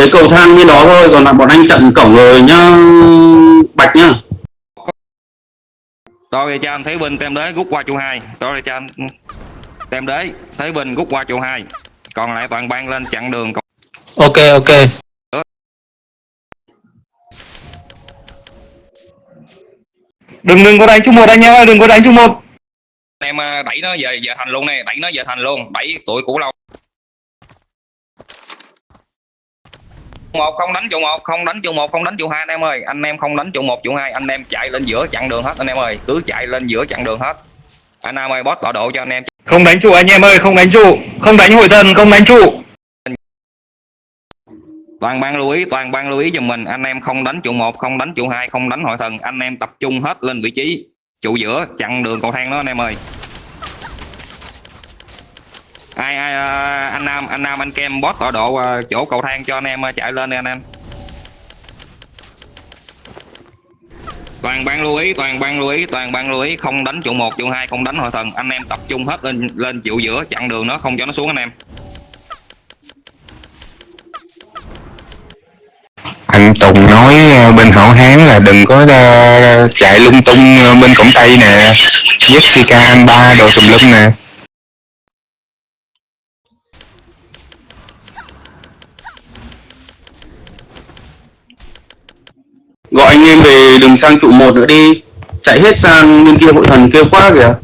cái cầu thang bên đó thôi, còn lại bọn anh chặn cổng rồi nhá, Bạch nhá. Tôi cho anh Thế Binh tem đế rút qua trụ 2. Tôi cho anh tem đế Thế Binh rút qua trụ 2. Còn lại toàn ban lên chặn đường. Ok ok. Đừng có đánh chung một anh em ơi, đừng có đánh chung một. Em đẩy nó về thành luôn nè, đẩy nó về thành luôn, đẩy tụi cũ lâu. Không đánh trụ 1, không đánh trụ 1, không đánh trụ 2 anh em ơi. Anh em không đánh trụ 1 trụ 2, anh em chạy lên giữa chặn đường hết anh em ơi, cứ chạy lên giữa chặn đường hết. Anh em ơi, boss tọa độ cho anh em. Không đánh trụ anh em ơi, không đánh trụ, không đánh hội thần, không đánh trụ. Toàn ban lưu ý giùm mình, anh em không đánh trụ 1, không đánh trụ 2, không đánh hội thần, anh em tập trung hết lên vị trí trụ giữa chặn đường cầu thang đó anh em ơi. Anh Nam anh Kem boss tọa độ chỗ cầu thang cho anh em chạy lên đi anh em. Toàn ban lưu ý không đánh trụ 1 trụ 2, không đánh hội thần, anh em tập trung hết lên trụ giữa chặn đường nó, không cho nó xuống anh em. Anh Tùng nói bên Hảo Hán là đừng có chạy lung tung bên cổng Tây nè, Jessica Alba đồ tùm lum nè. Gọi anh em về đừng sang trụ 1 nữa đi, chạy hết sang bên kia hội thần kêu quá kìa.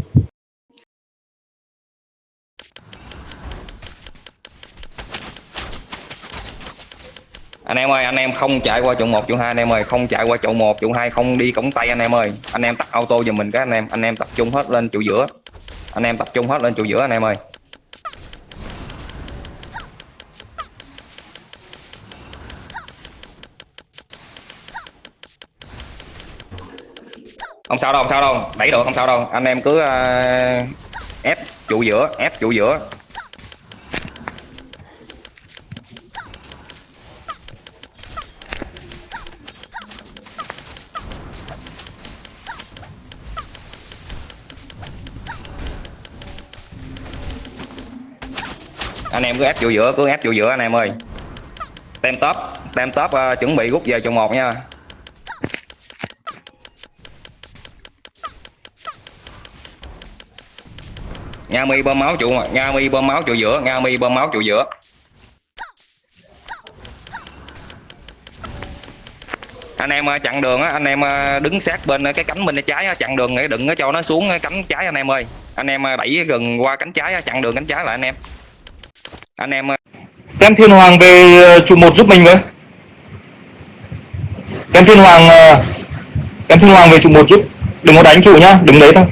Anh em ơi, anh em không chạy qua trụ 1 trụ 2 anh em ơi, không chạy qua trụ 1 trụ 2, không đi cổng Tây anh em ơi. Anh em tắt auto giùm mình cái anh em tập trung hết lên trụ giữa. Anh em tập trung hết lên trụ giữa anh em ơi. Không sao đâu, đẩy được không sao đâu. Anh em cứ ép trụ giữa, ép trụ giữa. Anh em cứ ép trụ giữa anh em ơi. Tem top chuẩn bị rút về trụ 1 nha. Nga Mi bơm máu trụ giữa, Nga Mi bơm máu trụ giữa. Anh em chặn đường á, anh em đứng sát bên cái cánh bên trái á, chặn đường để đừng có cho nó xuống cái cánh trái anh em ơi. Anh em đẩy gần qua cánh trái, chặn đường cánh trái lại anh em. Anh em Tem Thiên Hoàng về trụ 1 giúp mình với. Tem Thiên Hoàng về trụ 1 giúp. Đừng có đánh trụ nhá, đừng đấy thôi.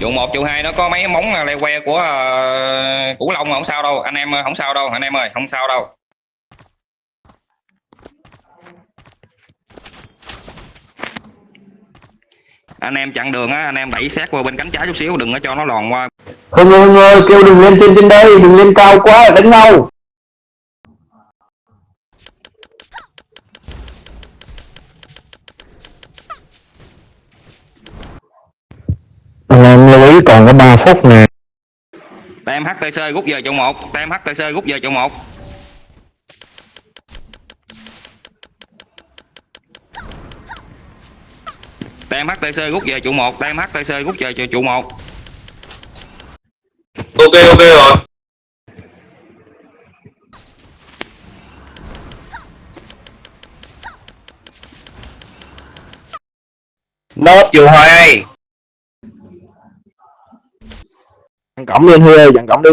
trụ 1 trụ 2 nó có mấy móng le que của Củ Long không sao đâu anh em, không sao đâu anh em ơi, không sao đâu. Anh em chặn đường á, anh em đẩy sát qua bên cánh trái chút xíu, đừng có cho nó lòn qua. Hưng ơi, kêu đừng lên trên đây, đừng lên cao quá đánh nhau. Anh em lưu ý còn có 3 phút nè. Tem HTC rút về trụ 1, tem HTC rút về trụ 1. Tem HTC rút về trụ 1, tem HTC rút về trụ 1. Ok rồi. Nốt trụ 2. Chặn cổng lên Huy ơi, chặn cổng đi.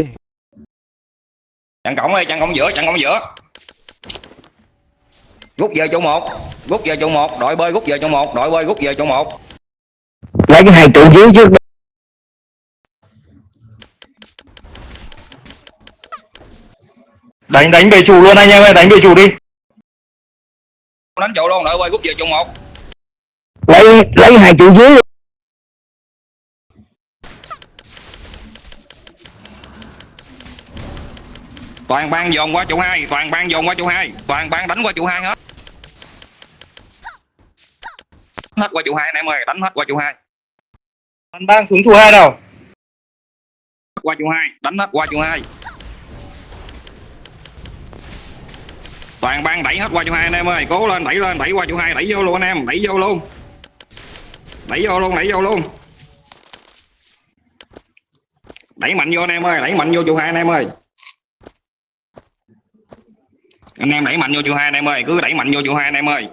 Chặn cổng đi, chặn cổng giữa. Rút về trụ 1, đội bơi rút về trụ 1, Lấy cái 2 trụ dưới trước. Đánh về trụ luôn anh em ơi, đánh về trụ đi. Đánh trụ luôn, đội bơi rút về trụ 1. Lấy 2 trụ dưới. Toàn ban dồn qua trụ 2, toàn ban đánh qua trụ 2 hết. Hết qua trụ 2 anh em ơi, đánh hết qua trụ 2. Bắn bang xuống trụ 2 nào. Qua trụ 2, đánh hết qua trụ 2. Toàn bang đẩy hết qua trụ 2 anh em ơi, cố lên, đẩy qua trụ 2, đẩy vô luôn anh em, đẩy vô luôn. Đẩy vô luôn. Đẩy mạnh vô anh em ơi, đẩy mạnh vô trụ 2 anh em ơi. Anh em đẩy mạnh vô trụ 2 anh em ơi, cứ đẩy mạnh vô trụ 2 anh em ơi.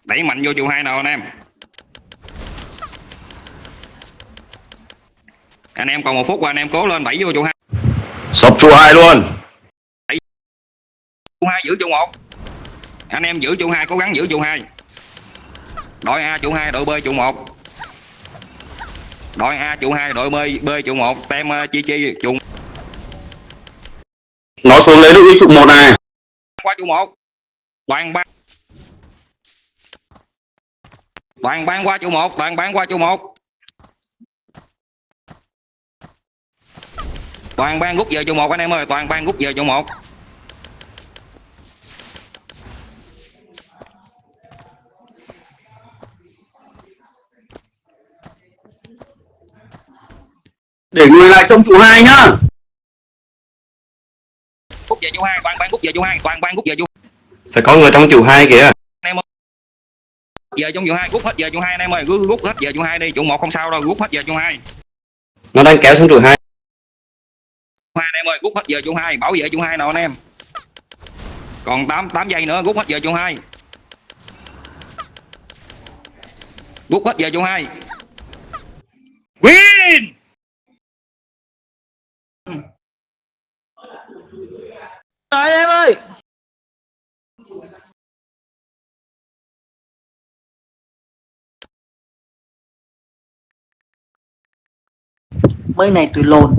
Đẩy mạnh vô trụ 2 nào anh em. Anh em còn 1 phút và anh em cố lên đẩy vô trụ 2. Sập trụ 2 luôn. Trụ 2 giữ trụ 1. Anh em giữ trụ 2, cố gắng giữ trụ 2. Đội A trụ 2, đội B trụ 1. Đội A trụ 2, đội B trụ 1, tem chi trụ. Nó xuống lấy được trụ 1 này. Qua trụ 1. Toàn bang qua trụ 1, toàn bang qua trụ 1. Toàn bang rút về trụ 1 anh em ơi, toàn bang rút về trụ 1. Để người lại trong trụ 2 nhá. Rút về trụ 2, toàn bang rút về trụ 2, toàn bang rút về trụ. Phải có người trong trụ 2 kìa. Anh em ơi. Về trong trụ 2, rút hết về trụ 2 anh em ơi, cứ rút hết về trụ 2 đi, trụ 1 không sao đâu, rút hết về trụ 2. Nó đang kéo xuống trụ 2. Anh em ơi, rút hết về trụ 2, bảo vệ trụ 2 nào anh em. Còn 8 giây nữa, rút hết về trụ 2. Rút hết về trụ 2. Win. Đấy em ơi. Mấy này tụi lồn.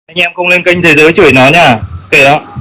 Anh em không lên kênh thế giới chửi nó nha. Kệ đó.